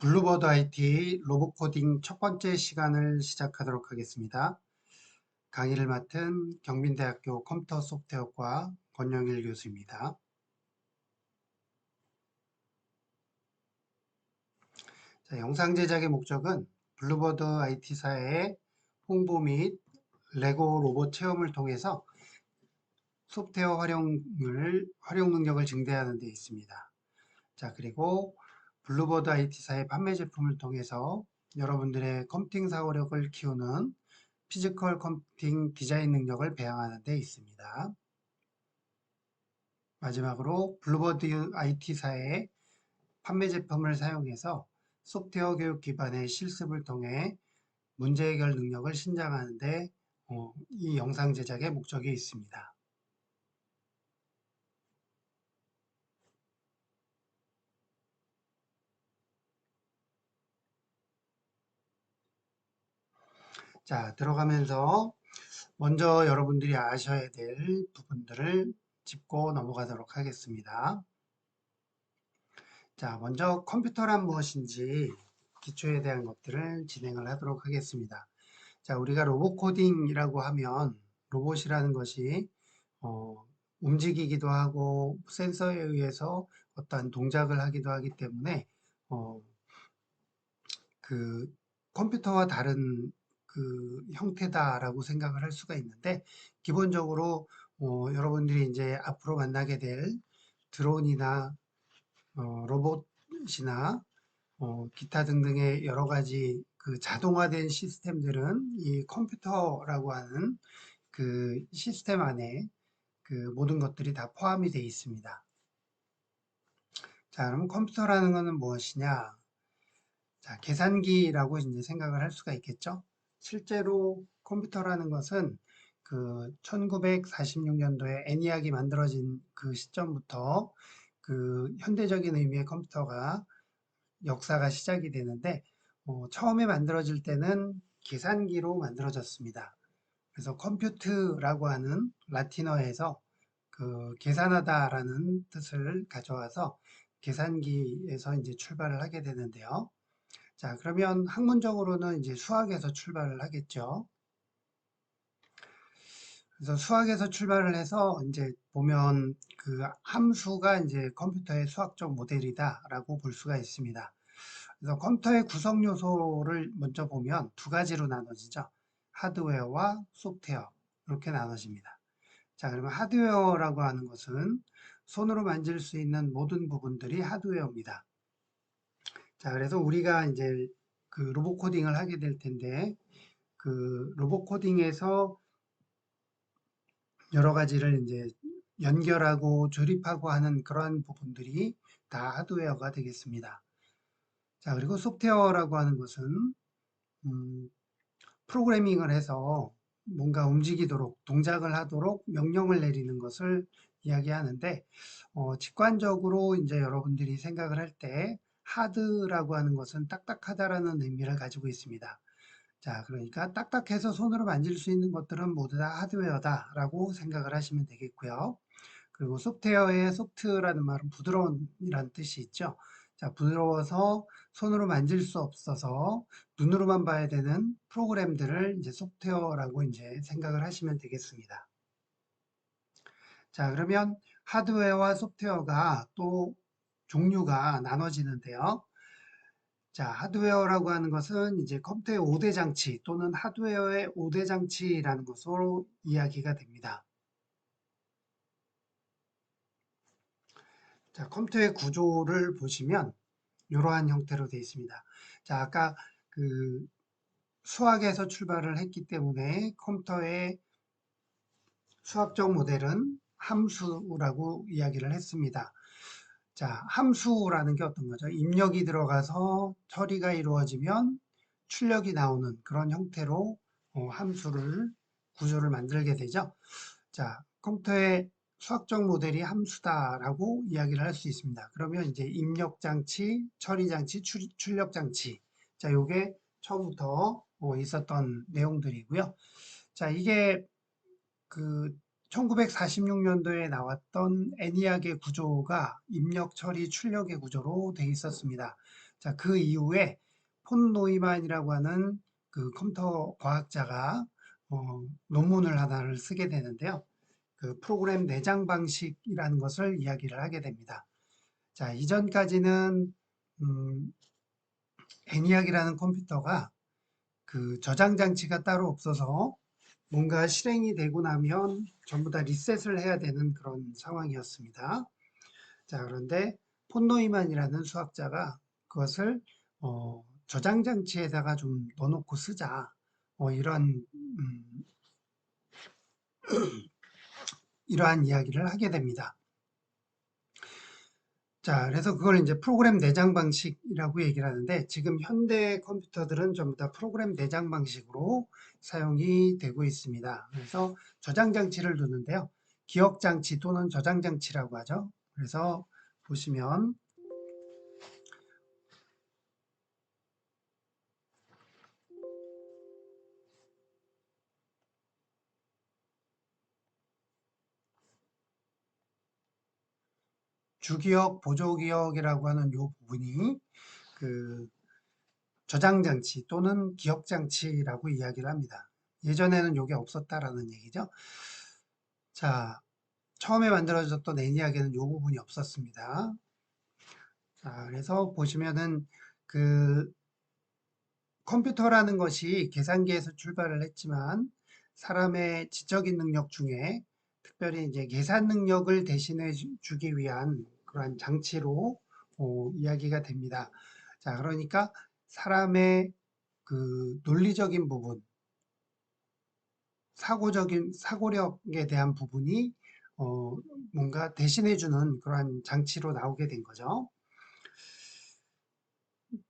블루버드 IT 로봇 코딩 첫 번째 시간을 시작하도록 하겠습니다. 강의를 맡은 경민대학교 컴퓨터 소프트웨어과 권영일 교수입니다. 자, 영상 제작의 목적은 블루버드 IT사의 홍보 및 레고 로봇 체험을 통해서 소프트웨어 활용 능력을 증대하는 데 있습니다. 자, 그리고 블루버드 IT사의 판매 제품을 통해서 여러분들의 컴퓨팅 사고력을 키우는 피지컬 컴퓨팅 디자인 능력을 배양하는 데 있습니다. 마지막으로 블루버드 IT사의 판매 제품을 사용해서 소프트웨어 교육 기반의 실습을 통해 문제 해결 능력을 신장하는 데 이 영상 제작의 목적이 있습니다. 자, 들어가면서 먼저 여러분들이 아셔야 될 부분들을 짚고 넘어가도록 하겠습니다. 자, 먼저 컴퓨터란 무엇인지 기초에 대한 것들을 진행을 하도록 하겠습니다. 자, 우리가 로봇 코딩이라고 하면 로봇이라는 것이 움직이기도 하고 센서에 의해서 어떠한 동작을 하기도 하기 때문에 어, 그 컴퓨터와 다른 그 형태다라고 생각을 할 수가 있는데 기본적으로 여러분들이 이제 앞으로 만나게 될 드론이나 로봇이나 기타 등등의 여러 가지 그 자동화된 시스템들은 이 컴퓨터라고 하는 그 시스템 안에 그 모든 것들이 다 포함이 되어 있습니다. 자, 그럼 컴퓨터라는 것은 무엇이냐? 자, 계산기라고 이제 생각을 할 수가 있겠죠? 실제로 컴퓨터라는 것은 그 1946년도에 ENIAC이 만들어진 그 시점부터 그 현대적인 의미의 컴퓨터가 역사가 시작이 되는데 처음에 만들어질 때는 계산기로 만들어졌습니다. 그래서 컴퓨트라고 하는 라틴어에서 그 계산하다라는 뜻을 가져와서 계산기에서 이제 출발을 하게 되는데요. 자, 그러면 학문적으로는 이제 수학에서 출발을 하겠죠. 그래서 수학에서 출발을 해서 이제 보면 그 함수가 이제 컴퓨터의 수학적 모델이다라고 볼 수가 있습니다. 그래서 컴퓨터의 구성 요소를 먼저 보면 두 가지로 나눠지죠. 하드웨어와 소프트웨어 이렇게 나눠집니다. 자, 그러면 하드웨어라고 하는 것은 손으로 만질 수 있는 모든 부분들이 하드웨어입니다. 자, 그래서 우리가 이제 그 로봇 코딩을 하게 될 텐데 그 로봇 코딩에서 여러 가지를 이제 연결하고 조립하고 하는 그러한 부분들이 다 하드웨어가 되겠습니다. 자, 그리고 소프트웨어라고 하는 것은 음, 프로그래밍을 해서 뭔가 움직이도록 동작을 하도록 명령을 내리는 것을 이야기하는데 직관적으로 이제 여러분들이 생각을 할 때 하드라고 하는 것은 딱딱하다라는 의미를 가지고 있습니다. 자, 그러니까 딱딱해서 손으로 만질 수 있는 것들은 모두 다 하드웨어다라고 생각을 하시면 되겠고요. 그리고 소프트웨어의 소프트라는 말은 부드러운이라는 뜻이 있죠. 자, 부드러워서 손으로 만질 수 없어서 눈으로만 봐야 되는 프로그램들을 이제 소프트웨어라고 이제 생각을 하시면 되겠습니다. 자, 그러면 하드웨어와 소프트웨어가 또 종류가 나눠지는데요. 자, 하드웨어라고 하는 것은 이제 컴퓨터의 5대 장치 또는 하드웨어의 5대 장치라는 것으로 이야기가 됩니다. 자, 컴퓨터의 구조를 보시면 이러한 형태로 되어 있습니다. 자, 아까 그 수학에서 출발을 했기 때문에 컴퓨터의 수학적 모델은 함수라고 이야기를 했습니다. 자, 함수라는 게 어떤 거죠? 입력이 들어가서 처리가 이루어지면 출력이 나오는 그런 형태로 함수를 구조를 만들게 되죠. 자, 컴퓨터의 수학적 모델이 함수다라고 이야기를 할 수 있습니다. 그러면 이제 입력 장치, 처리 장치, 출력 장치. 자, 요게 처음부터 있었던 내용들이고요. 자, 이게 그 1946년도에 나왔던 애니악의 구조가 입력, 처리, 출력의 구조로 되어 있었습니다. 자, 그 이후에 폰 노이만이라고 하는 그 컴퓨터 과학자가 논문을 하나를 쓰게 되는데요. 그 프로그램 내장 방식이라는 것을 이야기를 하게 됩니다. 자, 이전까지는 ENIAC이라는 컴퓨터가 그 저장 장치가 따로 없어서 뭔가 실행이 되고 나면 전부 다 리셋을 해야 되는 그런 상황이었습니다. 자, 그런데 폰 노이만이라는 수학자가 그것을 저장 장치에다가 좀 넣어놓고 쓰자. 이러한 이야기를 하게 됩니다. 자, 그래서 그걸 이제 프로그램 내장 방식이라고 얘기를 하는데 지금 현대 컴퓨터들은 전부 다 프로그램 내장 방식으로 사용이 되고 있습니다. 그래서 저장 장치를 두는데요. 기억 장치 또는 저장 장치라고 하죠. 그래서 보시면 주기억, 보조기억이라고 하는 이 부분이 그 저장 장치 또는 기억 장치라고 이야기를 합니다. 예전에는 이게 없었다라는 얘기죠. 자, 처음에 만들어졌던 ENIAC에는 이 부분이 없었습니다. 자, 그래서 보시면은 그 컴퓨터라는 것이 계산기에서 출발을 했지만 사람의 지적인 능력 중에 특별히 이제 계산 능력을 대신해 주기 위한 그러한 장치로 이야기가 됩니다. 자, 그러니까 사람의 그 논리적인 부분, 사고력에 대한 부분이 뭔가 대신해 주는 그러한 장치로 나오게 된 거죠.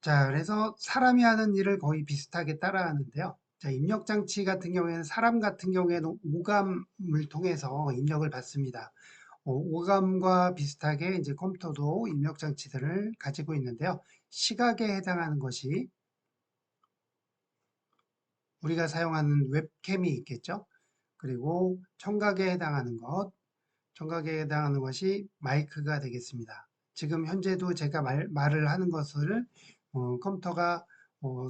자, 그래서 사람이 하는 일을 거의 비슷하게 따라하는데요. 자, 입력 장치 같은 경우에는 사람 같은 경우에는 오감을 통해서 입력을 받습니다. 오감과 비슷하게 이제 컴퓨터도 입력 장치들을 가지고 있는데요. 시각에 해당하는 것이 우리가 사용하는 웹캠이 있겠죠. 그리고 청각에 해당하는 것이 마이크가 되겠습니다. 지금 현재도 제가 말을 하는 것을 컴퓨터가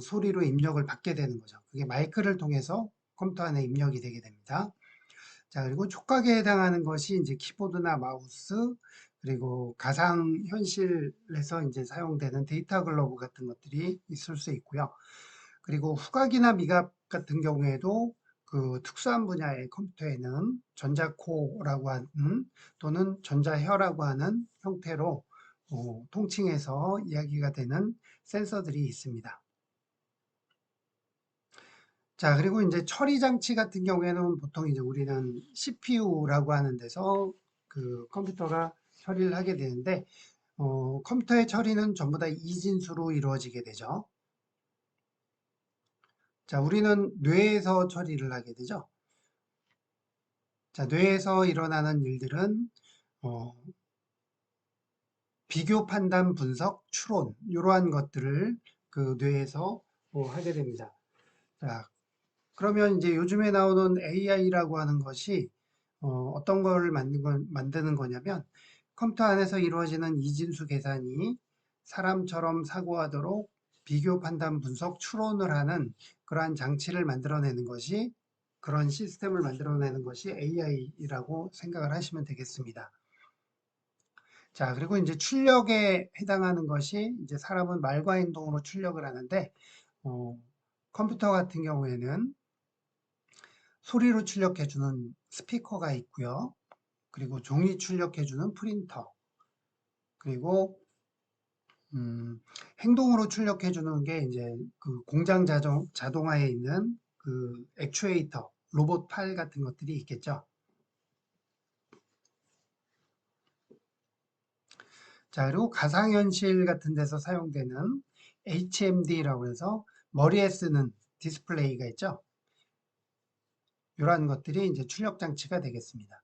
소리로 입력을 받게 되는 거죠. 그게 마이크를 통해서 컴퓨터 안에 입력이 되게 됩니다. 자, 그리고 촉각에 해당하는 것이 이제 키보드나 마우스, 그리고 가상현실에서 이제 사용되는 데이터 글로브 같은 것들이 있을 수 있고요. 그리고 후각이나 미각 같은 경우에도 그 특수한 분야의 컴퓨터에는 전자코라고 하는 또는 전자혀라고 하는 형태로 통칭해서 이야기가 되는 센서들이 있습니다. 자, 그리고 이제 처리 장치 같은 경우에는 보통 이제 우리는 CPU라고 하는 데서 그 컴퓨터가 처리를 하게 되는데, 컴퓨터의 처리는 전부 다 이진수로 이루어지게 되죠. 자, 우리는 뇌에서 처리를 하게 되죠. 자, 뇌에서 일어나는 일들은 어, 비교, 판단, 분석, 추론 이러한 것들을 그 뇌에서 하게 됩니다. 자, 그러면 이제 요즘에 나오는 AI라고 하는 것이 어떤 걸 만드는 거냐면 컴퓨터 안에서 이루어지는 이진수 계산이 사람처럼 사고하도록 비교, 판단, 분석, 추론을 하는 그러한 장치를 만들어내는 것이 그런 시스템을 만들어내는 것이 AI라고 생각을 하시면 되겠습니다. 자, 그리고 이제 출력에 해당하는 것이 이제 사람은 말과 행동으로 출력을 하는데 어, 컴퓨터 같은 경우에는 소리로 출력해주는 스피커가 있고요. 그리고 종이 출력해주는 프린터, 그리고 행동으로 출력해주는 게 이제 그 공장 자동화에 있는 그 액추에이터, 로봇 팔 같은 것들이 있겠죠. 자, 그리고 가상현실 같은 데서 사용되는 HMD라고 해서 머리에 쓰는 디스플레이가 있죠. 이러한 것들이 이제 출력 장치가 되겠습니다.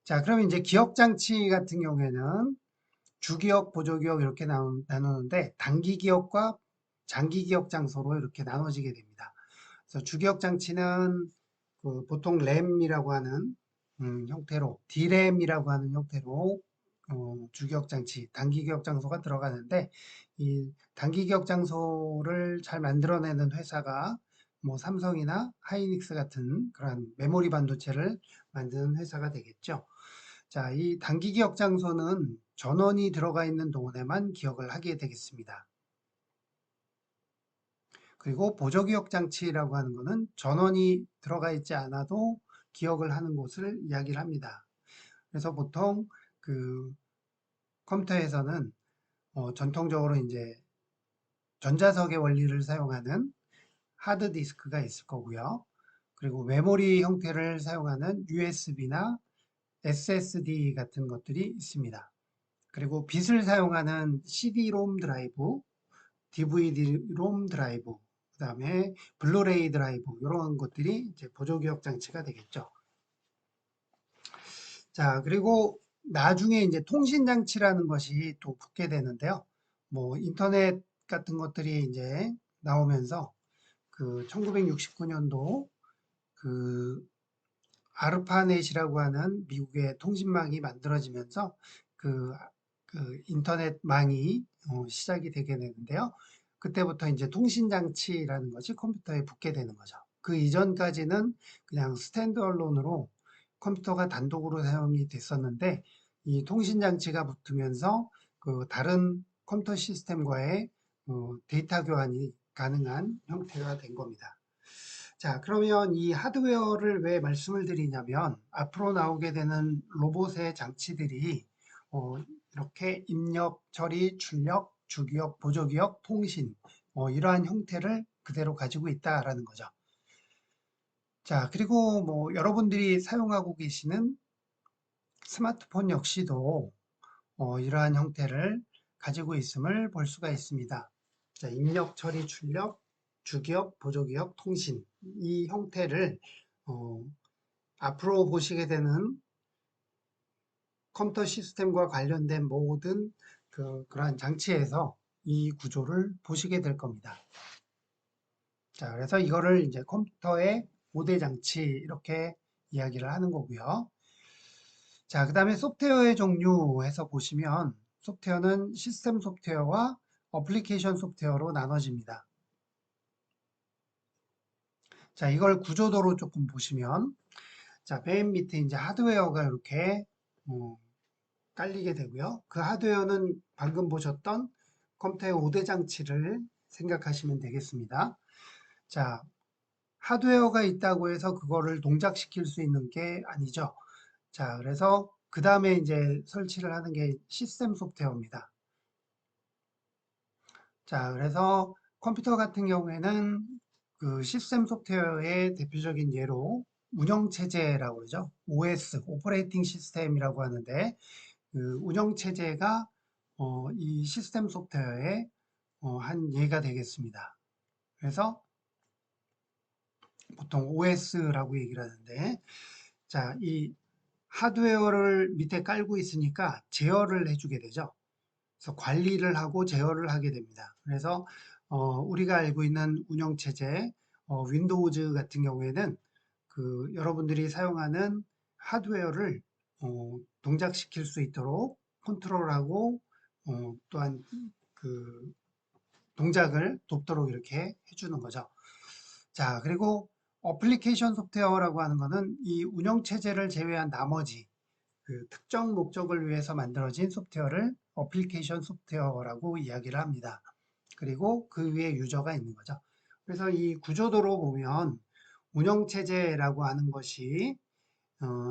자, 그럼 이제 기억 장치 같은 경우에는 주기억, 보조기억 이렇게 나누는데 단기 기억과 장기 기억 장소로 이렇게 나눠지게 됩니다. 그래서 주기억 장치는 그 보통 램이라고 하는 형태로, D램이라고 하는 형태로 주기억 장치, 단기 기억 장소가 들어가는데 이 단기 기억 장소를 잘 만들어내는 회사가 뭐 삼성이나 하이닉스 같은 그런 메모리 반도체를 만드는 회사가 되겠죠. 자, 이 단기 기억 장소는 전원이 들어가 있는 동안에만 기억을 하게 되겠습니다. 그리고 보조 기억 장치라고 하는 것은 전원이 들어가 있지 않아도 기억을 하는 곳을 이야기를 합니다. 그래서 보통 그 컴퓨터에서는 전통적으로 이제 전자석의 원리를 사용하는 하드디스크가 있을 거고요. 그리고 메모리 형태를 사용하는 USB나 SSD 같은 것들이 있습니다. 그리고 빛을 사용하는 CD-롬 드라이브, DVD-롬 드라이브, 그 다음에 블루레이 드라이브 이런 것들이 이제 보조기억 장치가 되겠죠. 자, 그리고 나중에 이제 통신 장치라는 것이 또 붙게 되는데요. 뭐 인터넷 같은 것들이 이제 나오면서 그 1969년도 그 아르파넷이라고 하는 미국의 통신망이 만들어지면서 그, 그 인터넷망이 시작이 되게 되는데요. 그때부터 이제 통신장치라는 것이 컴퓨터에 붙게 되는 거죠. 그 이전까지는 그냥 스탠드얼론으로 컴퓨터가 단독으로 사용이 됐었는데 이 통신장치가 붙으면서 그 다른 컴퓨터 시스템과의 데이터 교환이 가능한 형태가 된 겁니다. 자, 그러면 이 하드웨어를 왜 말씀을 드리냐면 앞으로 나오게 되는 로봇의 장치들이 어, 이렇게 입력, 처리, 출력, 주기억, 보조기억, 통신 이러한 형태를 그대로 가지고 있다라는 거죠. 자, 그리고 뭐 여러분들이 사용하고 계시는 스마트폰 역시도 이러한 형태를 가지고 있음을 볼 수가 있습니다. 자, 입력, 처리, 출력, 주기억, 보조기억, 통신 이 형태를 어, 앞으로 보시게 되는 컴퓨터 시스템과 관련된 모든 그러한 장치에서 이 구조를 보시게 될 겁니다. 자, 그래서 이거를 이제 컴퓨터의 5대 장치 이렇게 이야기를 하는 거고요. 자, 그 다음에 소프트웨어의 종류에서 보시면 소프트웨어는 시스템 소프트웨어와 어플리케이션 소프트웨어로 나눠집니다. 자, 이걸 구조도로 조금 보시면 자, 맨 밑에 이제 하드웨어가 이렇게 깔리게 되고요. 그 하드웨어는 방금 보셨던 컴퓨터의 5대 장치를 생각하시면 되겠습니다. 자, 하드웨어가 있다고 해서 그거를 동작시킬 수 있는 게 아니죠. 자, 그래서 그 다음에 이제 설치를 하는 게 시스템 소프트웨어입니다. 자, 그래서 컴퓨터 같은 경우에는 그 시스템 소프트웨어의 대표적인 예로 운영체제라고 그러죠. OS, 오퍼레이팅 시스템이라고 하는데 그 운영체제가 이 시스템 소프트웨어의 한 예가 되겠습니다. 그래서 보통 OS라고 얘기를 하는데 자, 이 하드웨어를 밑에 깔고 있으니까 제어를 해주게 되죠. 그래서 관리를 하고 제어를 하게 됩니다. 그래서 우리가 알고 있는 운영체제 윈도우즈 같은 경우에는 그 여러분들이 사용하는 하드웨어를 동작시킬 수 있도록 컨트롤하고 또한 그 동작을 돕도록 이렇게 해주는 거죠. 자, 그리고 어플리케이션 소프트웨어라고 하는 거는 이 운영체제를 제외한 나머지 그 특정 목적을 위해서 만들어진 소프트웨어를 어플리케이션 소프트웨어라고 이야기를 합니다. 그리고 그 위에 유저가 있는 거죠. 그래서 이 구조도로 보면 운영체제라고 하는 것이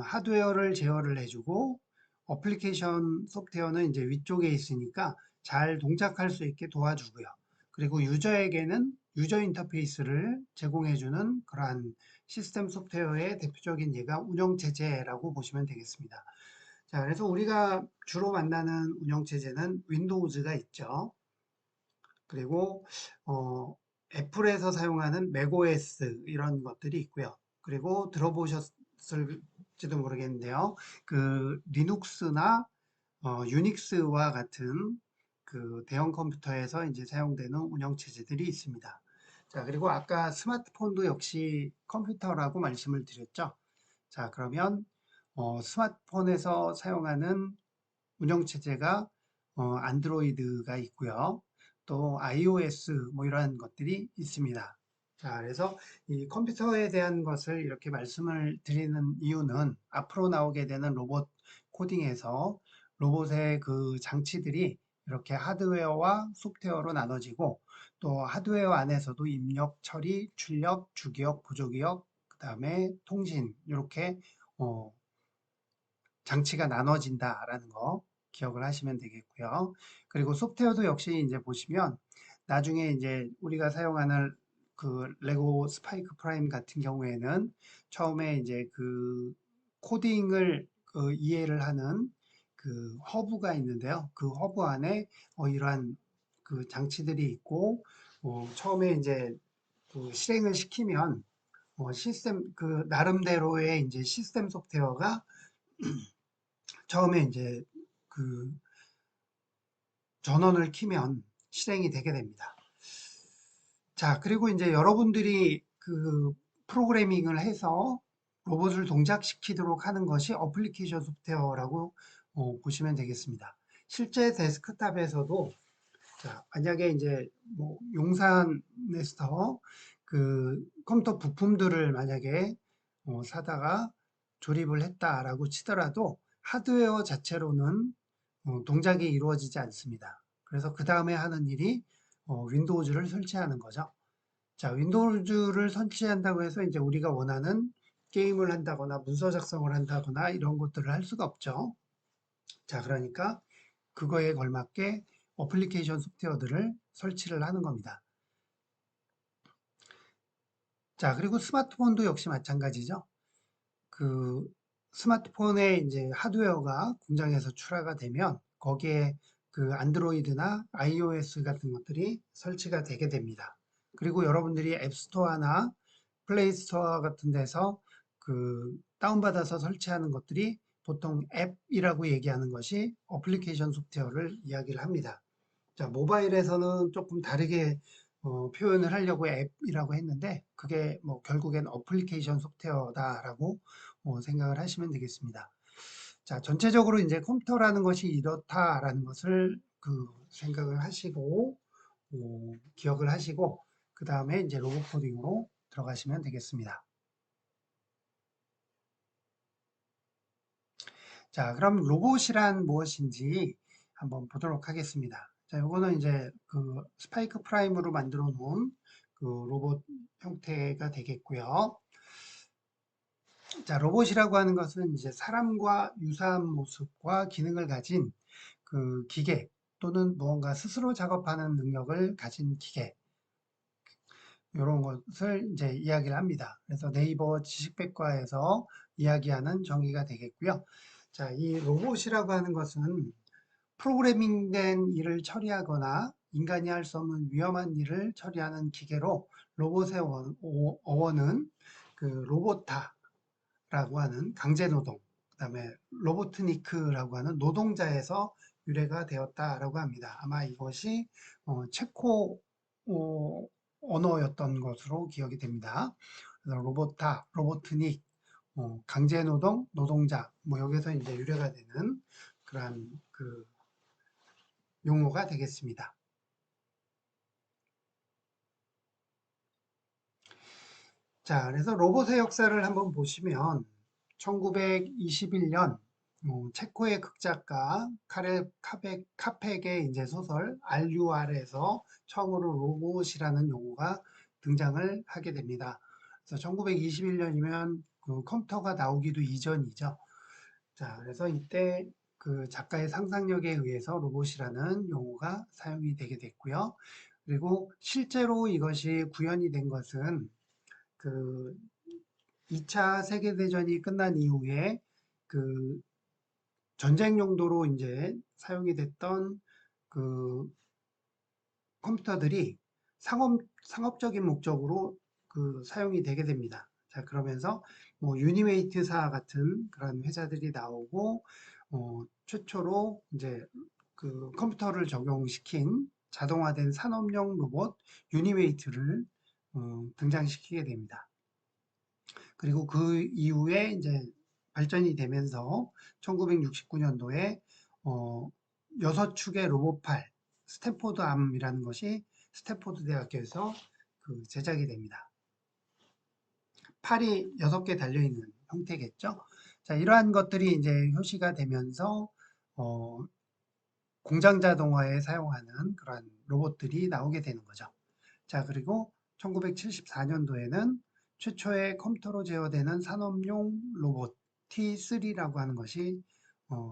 하드웨어를 제어를 해주고 어플리케이션 소프트웨어는 이제 위쪽에 있으니까 잘 동작할 수 있게 도와주고요. 그리고 유저에게는 유저 인터페이스를 제공해주는 그러한 시스템 소프트웨어의 대표적인 예가 운영체제라고 보시면 되겠습니다. 자, 그래서 우리가 주로 만나는 운영체제는 윈도우즈가 있죠. 그리고 애플에서 사용하는 맥OS 이런 것들이 있고요. 그리고 들어보셨을지도 모르겠는데요. 그 리눅스나 유닉스와 같은 그 대형 컴퓨터에서 이제 사용되는 운영체제들이 있습니다. 자, 그리고 아까 스마트폰도 역시 컴퓨터라고 말씀을 드렸죠. 자, 그러면 스마트폰에서 사용하는 운영체제가 안드로이드가 있고요. 또 iOS 뭐 이러한 것들이 있습니다. 자, 그래서 이 컴퓨터에 대한 것을 이렇게 말씀을 드리는 이유는 앞으로 나오게 되는 로봇 코딩에서 로봇의 그 장치들이 이렇게 하드웨어와 소프트웨어로 나눠지고 또 하드웨어 안에서도 입력, 처리, 출력, 주기억, 보조기억, 그다음에 통신 이렇게 어, 장치가 나눠진다라는 거 기억을 하시면 되겠고요. 그리고 소프트웨어도 역시 이제 보시면 나중에 이제 우리가 사용하는 그 레고 스파이크 프라임 같은 경우에는 처음에 이제 그 코딩을 그 이해를 하는 그 허브가 있는데요. 그 허브 안에 이러한 그 장치들이 있고 처음에 이제 그 실행을 시키면 시스템 그 나름대로의 이제 시스템 소프트웨어가 처음에 이제 그 전원을 키면 실행이 되게 됩니다. 자, 그리고 이제 여러분들이 그 프로그래밍을 해서 로봇을 동작시키도록 하는 것이 어플리케이션 소프트웨어라고 보시면 되겠습니다. 실제 데스크탑에서도 자, 만약에 이제 뭐 용산에서 그 컴퓨터 부품들을 만약에 사다가 조립을 했다라고 치더라도 하드웨어 자체로는 동작이 이루어지지 않습니다. 그래서 그 다음에 하는 일이 윈도우즈를 설치하는 거죠. 자, 윈도우즈를 설치한다고 해서 이제 우리가 원하는 게임을 한다거나 문서 작성을 한다거나 이런 것들을 할 수가 없죠. 자, 그러니까 그거에 걸맞게 어플리케이션 소프트웨어들을 설치를 하는 겁니다. 자, 그리고 스마트폰도 역시 마찬가지죠. 그 스마트폰의 이제 하드웨어가 공장에서 출하가 되면 거기에 그 안드로이드나 iOS 같은 것들이 설치가 되게 됩니다. 그리고 여러분들이 앱스토어나 플레이스토어 같은 데서 그 다운받아서 설치하는 것들이 보통 앱이라고 얘기하는 것이 어플리케이션 소프트웨어를 이야기를 합니다. 자, 모바일에서는 조금 다르게 표현을 하려고 앱이라고 했는데 그게 뭐 결국엔 어플리케이션 소프트웨어다라고 생각을 하시면 되겠습니다. 자, 전체적으로 이제 컴퓨터라는 것이 이렇다라는 것을 그 생각을 하시고 기억을 하시고 그 다음에 이제 로봇 코딩으로 들어가시면 되겠습니다. 자, 그럼 로봇이란 무엇인지 한번 보도록 하겠습니다. 자, 요거는 이제 그 스파이크 프라임으로 만들어 놓은 그 로봇 형태가 되겠고요. 자, 로봇이라고 하는 것은 이제 사람과 유사한 모습과 기능을 가진 그 기계 또는 무언가 스스로 작업하는 능력을 가진 기계 이런 것을 이제 이야기를 합니다. 그래서 네이버 지식백과에서 이야기하는 정의가 되겠고요. 자, 이 로봇이라고 하는 것은 프로그래밍된 일을 처리하거나 인간이 할 수 없는 위험한 일을 처리하는 기계로 로봇의 어원은 그 로보타라고 하는 강제노동, 그다음에 로보트니크라고 하는 노동자에서 유래가 되었다라고 합니다. 아마 이것이 체코 언어였던 것으로 기억이 됩니다. 그래서 로보타, 로보트닉, 강제노동, 노동자, 뭐 여기서 이제 유래가 되는 그러한 그 용어가 되겠습니다. 자, 그래서 로봇의 역사를 한번 보시면 1921년 체코의 극작가 카렐 카펙의 이제 소설 RUR에서 처음으로 로봇이라는 용어가 등장을 하게 됩니다. 그래서 1921년이면 그 컴퓨터가 나오기도 이전이죠. 자, 그래서 이때 그 작가의 상상력에 의해서 로봇이라는 용어가 사용이 되게 됐고요. 그리고 실제로 이것이 구현이 된 것은 그 2차 세계대전이 끝난 이후에 그 전쟁 용도로 이제 사용이 됐던 그 컴퓨터들이 상업적인 목적으로 그 사용이 되게 됩니다. 자, 그러면서 뭐 유니메이트사 같은 그런 회사들이 나오고 최초로 이제 그 컴퓨터를 적용시킨 자동화된 산업용 로봇 유니메이트를 등장시키게 됩니다. 그리고 그 이후에 이제 발전이 되면서 1969년도에 6축의 로봇팔, 스탠포드 암이라는 것이 스탠포드 대학교에서 그 제작이 됩니다. 팔이 6개 달려있는 형태겠죠. 자, 이러한 것들이 이제 효시가 되면서, 공장 자동화에 사용하는 그러한 로봇들이 나오게 되는 거죠. 자, 그리고 1974년도에는 최초의 컴퓨터로 제어되는 산업용 로봇 T3라고 하는 것이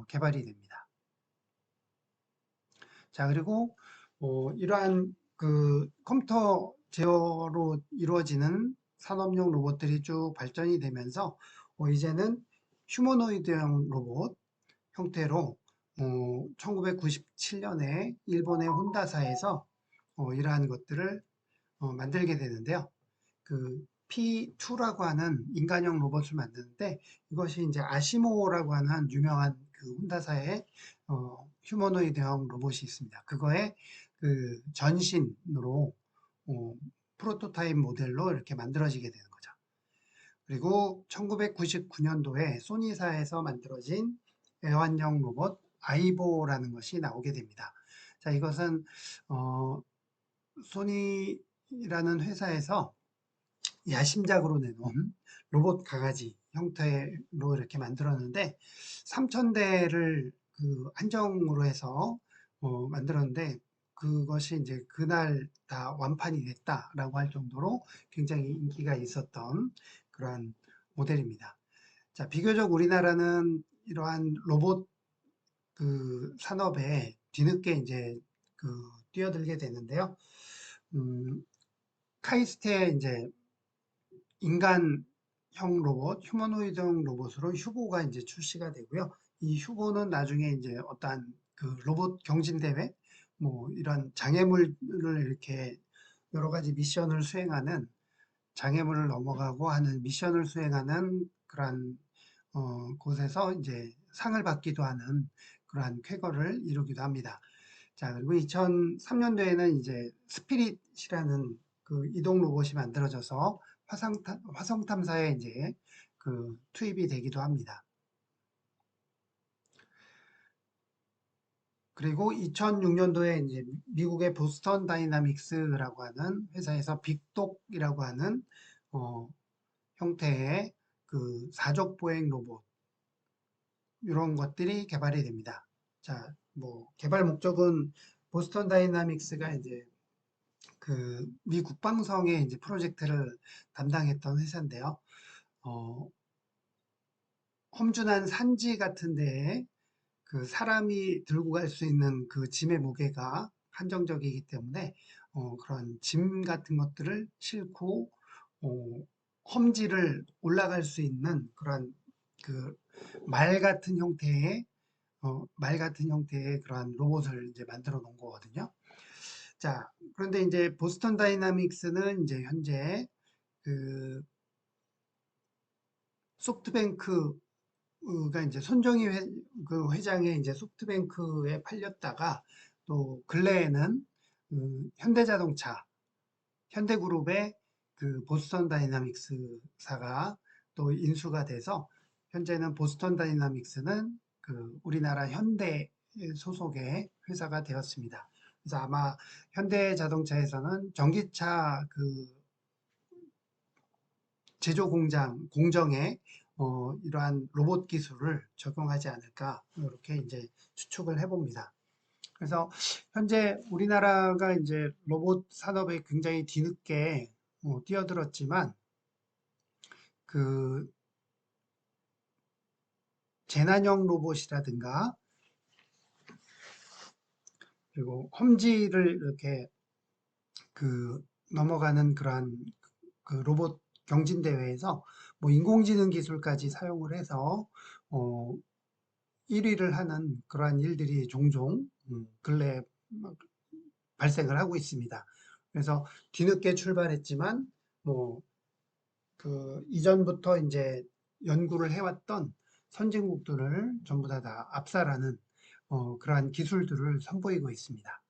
개발이 됩니다. 자, 그리고 이러한 그 컴퓨터 제어로 이루어지는 산업용 로봇들이 쭉 발전이 되면서 이제는 휴머노이드형 로봇 형태로 1997년에 일본의 혼다사에서 이러한 것들을 만들게 되는데요. 그 P2라고 하는 인간형 로봇을 만드는데 이것이 이제 아시모라고 하는 유명한 그 혼다사의 휴머노이드형 로봇이 있습니다. 그거의 그 전신으로 어, 프로토타입 모델로 이렇게 만들어지게 되는 거죠. 그리고 1999년도에 소니사에서 만들어진 애완용 로봇 아이보라는 것이 나오게 됩니다. 자, 이것은 소니라는 회사에서 야심작으로 내놓은 로봇 강아지 형태로 이렇게 만들었는데 3,000대를 그 한정으로 해서 만들었는데 그것이 이제 그날 다 완판이 됐다라고 할 정도로 굉장히 인기가 있었던 그러한 모델입니다. 자, 비교적 우리나라는 이러한 로봇 그 산업에 뒤늦게 이제 그 뛰어들게 되는데요. 음, 카이스트에 이제 인간형 로봇, 휴머노이드형 로봇으로 휴보가 이제 출시가 되고요. 이 휴보는 나중에 이제 어떠한 그 로봇 경진대회, 뭐 이런 장애물을 이렇게 여러 가지 미션을 수행하는 장애물을 넘어가고 하는 미션을 수행하는 그러한 곳에서 이제 상을 받기도 하는 그러한 쾌거를 이루기도 합니다. 자, 그리고 2003년도에는 이제 스피릿이라는 그 이동 로봇이 만들어져서 화성 탐사에 이제 그 투입이 되기도 합니다. 그리고 2006년도에 이제 미국의 보스턴 다이나믹스라고 하는 회사에서 빅독이라고 하는 어, 형태의 그 사족 보행 로봇 이런 것들이 개발이 됩니다. 자, 뭐 개발 목적은 보스턴 다이나믹스가 이제 그 미 국방성의 이제 프로젝트를 담당했던 회사인데요. 어, 험준한 산지 같은 데에 그 사람이 들고 갈 수 있는 그 짐의 무게가 한정적이기 때문에 그런 짐 같은 것들을 싣고 어, 험지를 올라갈 수 있는 그런 그 말 같은 형태의 말 같은 형태의 그러한 로봇을 이제 만들어 놓은 거거든요. 자, 그런데 이제 보스턴 다이나믹스는 이제 현재 그 소프트뱅크가 이제 손정희 그 회장의 이제 소프트뱅크에 팔렸다가 또 근래에는 현대자동차, 현대그룹의 그 보스턴 다이나믹스사가 또 인수가 돼서 현재는 보스턴 다이나믹스는 그 우리나라 현대 소속의 회사가 되었습니다. 그래서 아마 현대자동차에서는 전기차 그 제조 공정에 이러한 로봇 기술을 적용하지 않을까 이렇게 이제 추측을 해봅니다. 그래서 현재 우리나라가 이제 로봇 산업에 굉장히 뒤늦게 뛰어들었지만 그 재난형 로봇이라든가 그리고 험지를 이렇게 그 넘어가는 그러한 그 로봇 경진 대회에서 뭐 인공지능 기술까지 사용을 해서 1위를 하는 그러한 일들이 종종 근래 발생을 하고 있습니다. 그래서 뒤늦게 출발했지만 뭐 그 이전부터 이제 연구를 해왔던 선진국들을 전부 다 압살하는 그러한 기술들을 선보이고 있습니다.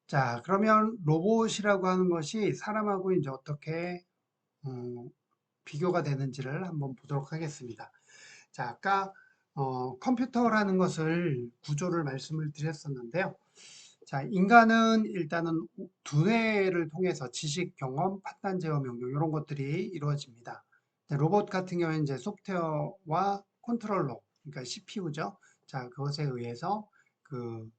자, 그러면 로봇이라고 하는 것이 사람하고 이제 어떻게 어, 비교가 되는지를 한번 보도록 하겠습니다. 자, 아까 컴퓨터라는 것을 구조를 말씀을 드렸었는데요. 자, 인간은 일단은 두뇌를 통해서 지식, 경험, 판단, 제어, 명령 이런 것들이 이루어집니다. 로봇 같은 경우에는 이제 소프트웨어와 컨트롤러, 그러니까 CPU죠. 자, 그것에 의해서 그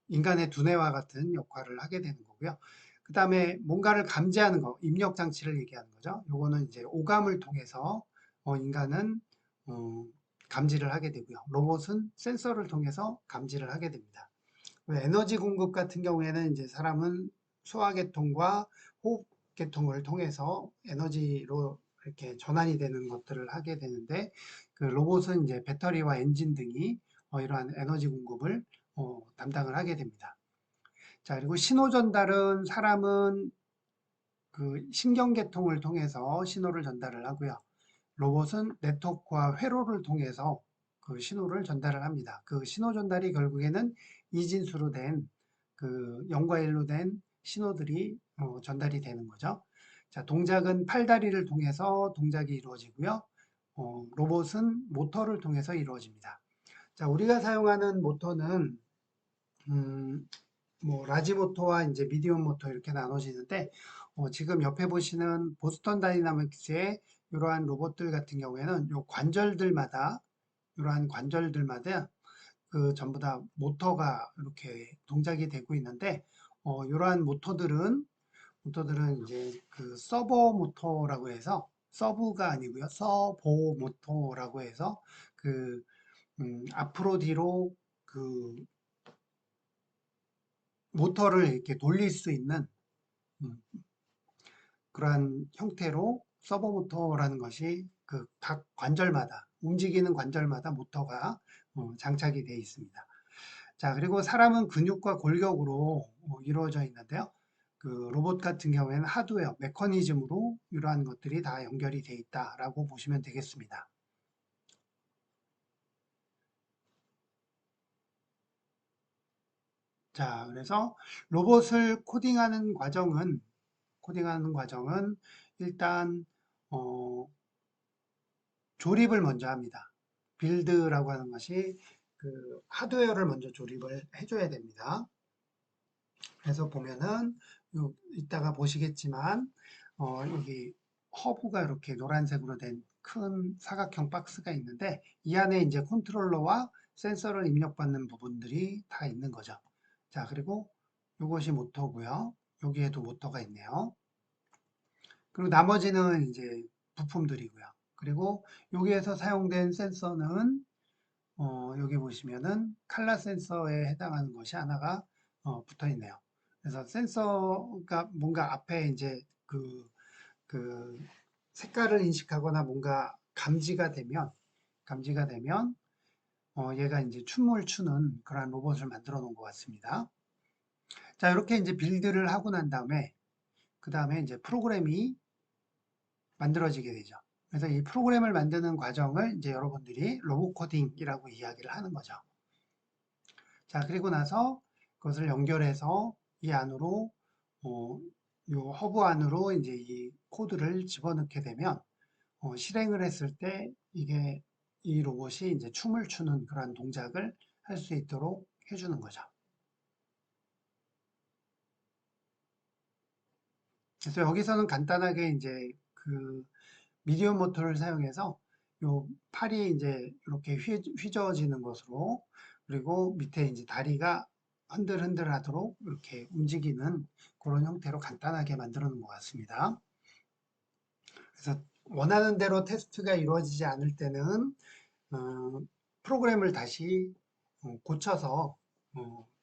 인간의 두뇌와 같은 역할을 하게 되는 거고요. 그 다음에 뭔가를 감지하는 거, 입력 장치를 얘기하는 거죠. 요거는 이제 오감을 통해서 인간은 어, 감지를 하게 되고요. 로봇은 센서를 통해서 감지를 하게 됩니다. 에너지 공급 같은 경우에는 이제 사람은 소화계통과 호흡계통을 통해서 에너지로 이렇게 전환이 되는 것들을 하게 되는데 그 로봇은 이제 배터리와 엔진 등이 이러한 에너지 공급을 담당을 하게 됩니다. 자, 그리고 신호 전달은 사람은 그 신경계통을 통해서 신호를 전달을 하고요. 로봇은 네트워크와 회로를 통해서 그 신호를 전달을 합니다. 그 신호 전달이 결국에는 이진수로 된 그 0과 1로 된 신호들이 전달이 되는 거죠. 자, 동작은 팔다리를 통해서 동작이 이루어지고요. 로봇은 모터를 통해서 이루어집니다. 자, 우리가 사용하는 모터는 음, 뭐 라지 모터와 이제 미디엄 모터 이렇게 나눠지는데 지금 옆에 보시는 보스턴 다이나믹스의 이러한 로봇들 같은 경우에는 요 관절들마다 이러한 관절들마다 그 전부 다 모터가 이렇게 동작이 되고 있는데 이러한 모터들은 이제 그 서버 모터라고 해서 서브가 아니고요 서보 모터라고 해서 그 앞으로 뒤로 그 모터를 이렇게 돌릴 수 있는 음, 그러한 형태로 서버 모터라는 것이 그 각 관절마다 움직이는 관절마다 모터가 장착이 되어 있습니다. 자, 그리고 사람은 근육과 골격으로 이루어져 있는데요. 그 로봇 같은 경우에는 하드웨어, 메커니즘으로 이러한 것들이 다 연결이 되어 있다라고 보시면 되겠습니다. 자, 그래서 로봇을 코딩하는 과정은 일단 어, 조립을 먼저 합니다. 빌드라고 하는 것이 그 하드웨어를 먼저 조립을 해줘야 됩니다. 그래서 보면은 이따가 보시겠지만 여기 허브가 이렇게 노란색으로 된 큰 사각형 박스가 있는데 이 안에 이제 컨트롤러와 센서를 입력받는 부분들이 다 있는 거죠. 자, 그리고 이것이 모터고요. 여기에도 모터가 있네요. 그리고 나머지는 이제 부품들이고요. 그리고 여기에서 사용된 센서는 여기 보시면은 칼라 센서에 해당하는 것이 하나가 붙어 있네요. 그래서 센서가 뭔가 앞에 이제 그 색깔을 인식하거나 뭔가 감지가 되면 얘가 이제 춤을 추는 그런 로봇을 만들어 놓은 것 같습니다. 자, 이렇게 이제 빌드를 하고 난 다음에 그 다음에 이제 프로그램이 만들어지게 되죠. 그래서 이 프로그램을 만드는 과정을 이제 여러분들이 로봇 코딩이라고 이야기를 하는 거죠. 자, 그리고 나서 그것을 연결해서 이 안으로, 요 허브 안으로 이제 이 코드를 집어넣게 되면, 실행을 했을 때 이게 이 로봇이 이제 춤을 추는 그런 동작을 할 수 있도록 해주는 거죠. 그래서 여기서는 간단하게 이제 그 미디어 모터를 사용해서 요 팔이 이제 이렇게 휘저어지는 것으로 그리고 밑에 이제 다리가 흔들흔들 하도록 이렇게 움직이는 그런 형태로 간단하게 만들어 놓은 것 같습니다. 그래서 원하는 대로 테스트가 이루어지지 않을 때는 어, 프로그램을 다시 고쳐서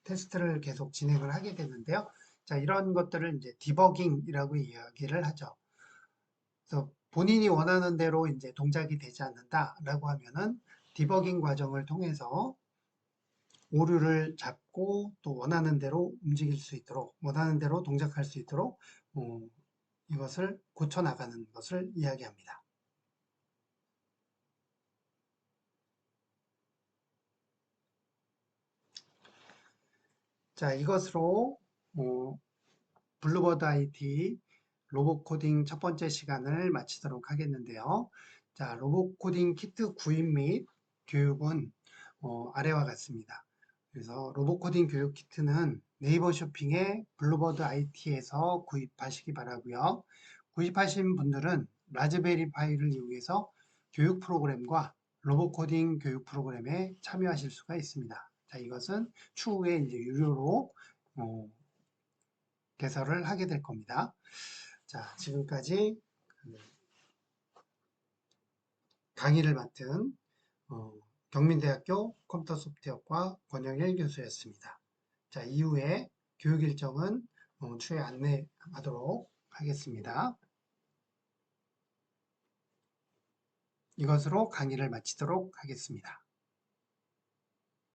테스트를 계속 진행을 하게 되는데요. 자, 이런 것들을 이제 디버깅이라고 이야기를 하죠. 그래서 본인이 원하는 대로 이제 동작이 되지 않는다라고 하면은 디버깅 과정을 통해서 오류를 잡고 또 원하는 대로 움직일 수 있도록 원하는 대로 동작할 수 있도록 어, 이것을 고쳐 나가는 것을 이야기합니다. 자, 이것으로 블루버드 IT 로봇 코딩 첫 번째 시간을 마치도록 하겠는데요. 자, 로봇 코딩 키트 구입 및 교육은 아래와 같습니다. 그래서 로봇 코딩 교육 키트는 네이버 쇼핑에 블루버드 IT에서 구입하시기 바라고요. 구입하신 분들은 라즈베리 파이를 이용해서 교육 프로그램과 로봇 코딩 교육 프로그램에 참여하실 수가 있습니다. 자, 이것은 추후에 이제 유료로 어, 개설을 하게 될 겁니다. 자, 지금까지 그 강의를 맡은 어, 경민대학교 컴퓨터 소프트웨어과 권영일 교수였습니다. 자, 이후에 교육 일정은 추후에 안내하도록 하겠습니다. 이것으로 강의를 마치도록 하겠습니다.